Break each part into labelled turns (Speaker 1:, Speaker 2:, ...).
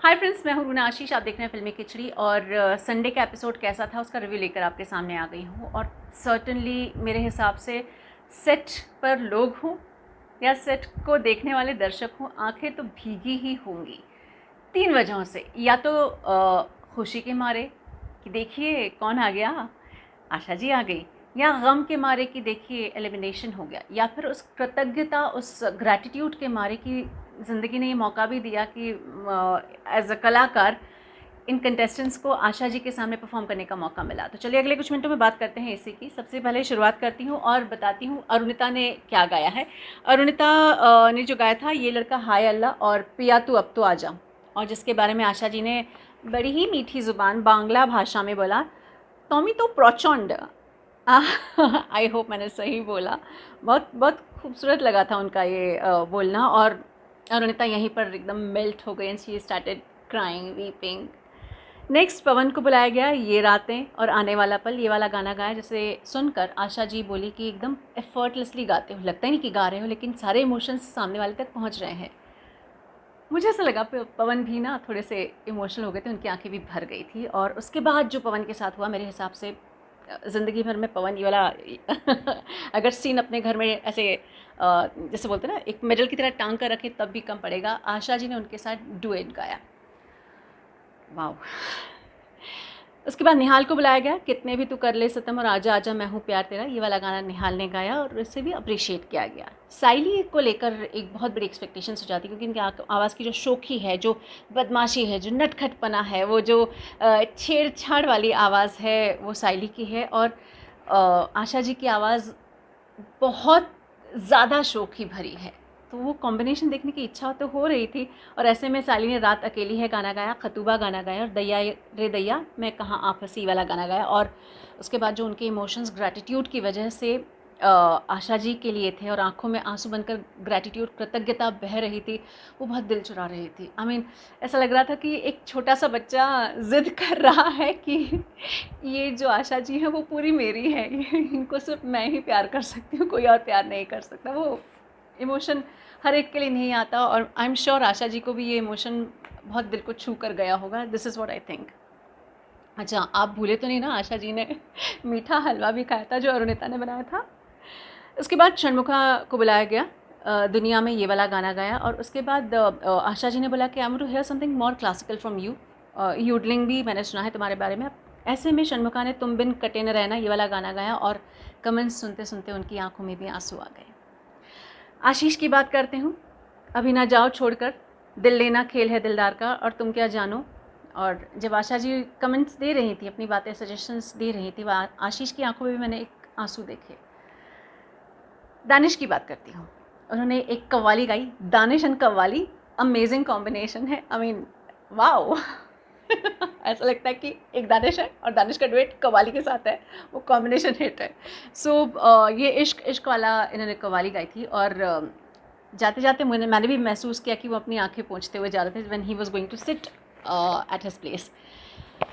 Speaker 1: Hi friends, मैं हूँ रूना आशीष। आप देख रहे हैं फिल्मी खिचड़ी और संडे का एपिसोड कैसा था उसका रिव्यू लेकर आपके सामने आ गई हूँ। और सर्टनली मेरे हिसाब से सेट पर लोग हों या सेट को देखने वाले दर्शक हों, आंखें तो भीगी ही होंगी 3 वजहों से। या तो खुशी के मारे कि देखिए कौन आ गया, आशा जी आ गई, या गम के मारे कि देखिए एलिमिनेशन हो गया, या फिर उस कृतज्ञता, उस ग्रैटिट्यूड के मारे कि ज़िंदगी ने ये मौका भी दिया कि एज अ कलाकार इन कंटेस्टेंट्स को आशा जी के सामने परफॉर्म करने का मौका मिला। तो चलिए अगले कुछ मिनटों में बात करते हैं इसी की। सबसे पहले शुरुआत करती हूँ और बताती हूँ अरुणिता ने क्या गाया है। अरुणिता ने जो गाया था ये लड़का हाय अल्लाह और पिया तू अब तो आ जा, और जिसके बारे में आशा जी ने बड़ी ही मीठी ज़ुबान बांग्ला भाषा में बोला, टॉमी तो प्रचंड। आई होप मैंने सही बोला। बहुत बहुत खूबसूरत लगा था उनका ये बोलना। और अरुणिता यहीं पर एकदम मेल्ट हो गई and she started crying, weeping. Next Pawan को बुलाया गया। ये रातें और आने वाला पल, ये वाला गाना गाया, जिसे सुनकर आशा जी बोली कि एकदम एफर्टलेसली गाते हो, लगता ही नहीं कि गा रहे हो, लेकिन सारे इमोशंस सामने वाले तक पहुंच रहे हैं। मुझे ऐसा लगा पवन भी ना थोड़े से इमोशनल हो गए थे, उनकी आंखें भी भर गई थी। और उसके बाद जो पवन के साथ हुआ, मेरे हिसाब से ज़िंदगी भर में पवन ये वाला अगर सीन अपने घर में ऐसे जैसे बोलते हैं ना एक मेडल की तरह टांग कर रखे तब भी कम पड़ेगा। आशा जी ने उनके साथ डुएट गाया, वाह। उसके बाद निहाल को बुलाया गया। कितने भी तू कर ले सितम और आजा आजा मैं हूँ प्यार तेरा, ये वाला गाना निहाल ने गाया और इसे भी अप्रिशिएट किया गया। साइली को लेकर एक बहुत बड़ी एक्सपेक्टेशंस हो जाती, क्योंकि इनकी आवाज़ की जो शोखी है, जो बदमाशी है, जो नटखटपना है, वो जो छेड़छाड़ वाली आवाज़ है, वो साइली की है। और आशा जी की आवाज़ बहुत ज़्यादा शोखी भरी है, तो वो कॉम्बिनेशन देखने की इच्छा तो हो रही थी। और ऐसे में साली ने रात अकेली है गाना गाया, खतूबा गाना गाया, और दैया रे दैया मैं कहाँ आ फंसी वाला गाना गाया। और उसके बाद जो उनके इमोशंस ग्रैटिट्यूड की वजह से आशा जी के लिए थे और आंखों में आंसू बनकर ग्रैटिट्यूड, कृतज्ञता बह रही थी, वो बहुत दिल चुरा रही थी। आई मीन ऐसा लग रहा था कि एक छोटा सा बच्चा ज़िद कर रहा है कि ये जो आशा जी है वो पूरी मेरी है, इनको सिर्फ मैं ही प्यार कर सकती हूँ, कोई और प्यार नहीं कर सकता। वो इमोशन हर एक के लिए नहीं आता, और I am sure Asha ji को भी ये इमोशन बहुत दिल को छू कर गया होगा। This is what I think. अच्छा, आप भूले तो नहीं ना, आशा जी ने मीठा हलवा भी खाया था जो अरुणिता ने बनाया था। उसके बाद षणमुखा को बुलाया गया। दुनिया में ये वाला गाना गाया। और उसके बाद आशा जी ने बोला कि I want to hear something more classical from you, yodelling भी मैंने सुना है तुम्हारे बारे में। ऐसे में षणमुखा ने तुम बिन कटे न रहना ये वाला गाना गाया, और कमेंट्स सुनते सुनते उनकी आंखों में भी आंसू आ गए। आशीष की बात करते हूँ। अभी ना जाओ छोड़कर, दिल लेना खेल है दिलदार का, और तुम क्या जानो। और जब आशा जी कमेंट्स दे रही थी, अपनी बातें सजेशंस दे रही थी, वह आशीष की आंखों में भी मैंने एक आंसू देखे। दानिश की बात करती हूँ। उन्होंने एक कव्वाली गाई, Danish and qawwali, amazing combination है। I mean wow. ऐसा लगता है कि एक दानिश है और दानिश का डुएट कव्वाली के साथ है, वो कॉम्बिनेशन हिट है। सो ये इश्क इश्क वाला इन्होंने कव्वाली गाई थी। और जाते जाते मैंने भी महसूस किया कि वो अपनी आंखें पोंछते हुए जा रहे थे when he was going to sit at his place.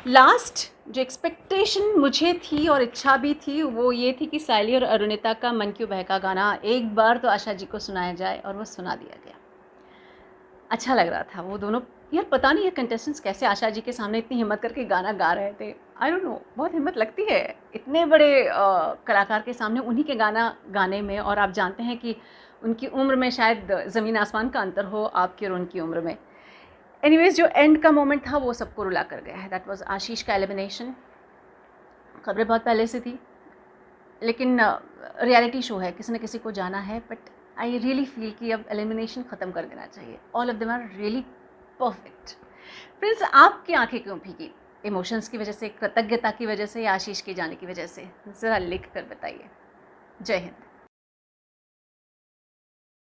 Speaker 1: Last जो एक्सपेक्टेशन मुझे थी और इच्छा भी थी, वो ये थी कि साइली और अरुणिता का मन क्यों बहका गाना एक बार तो आशा जी को सुनाया जाए, और वो सुना दिया गया। अच्छा लग रहा था वो दोनों। यार पता नहीं ये कंटेस्टेंट्स कैसे आशा जी के सामने इतनी हिम्मत करके गाना गा रहे थे। आई डोंट नो, बहुत हिम्मत लगती है इतने बड़े कलाकार के सामने उन्हीं के गाना गाने में। और आप जानते हैं कि उनकी उम्र में शायद ज़मीन आसमान का अंतर हो आपकी और उनकी उम्र में। एनीवेज, जो एंड का मोमेंट था वो सबको रुला कर गया है। दैट वाज आशीष का एलिमिनेशन। खबरें बहुत पहले से थी, लेकिन रियलिटी शो है, किसी न किसी को जाना है। बट आई रियली फील कि अब एलिमिनेशन ख़त्म कर देना चाहिए। All of them are really perfect. Friends, आपकी आंखें क्यों भीगी? इमोशंस की वजह से, कृतज्ञता की वजह से, या आशीष के जाने की वजह से? ज़रा लिख कर बताइए। जय हिंद।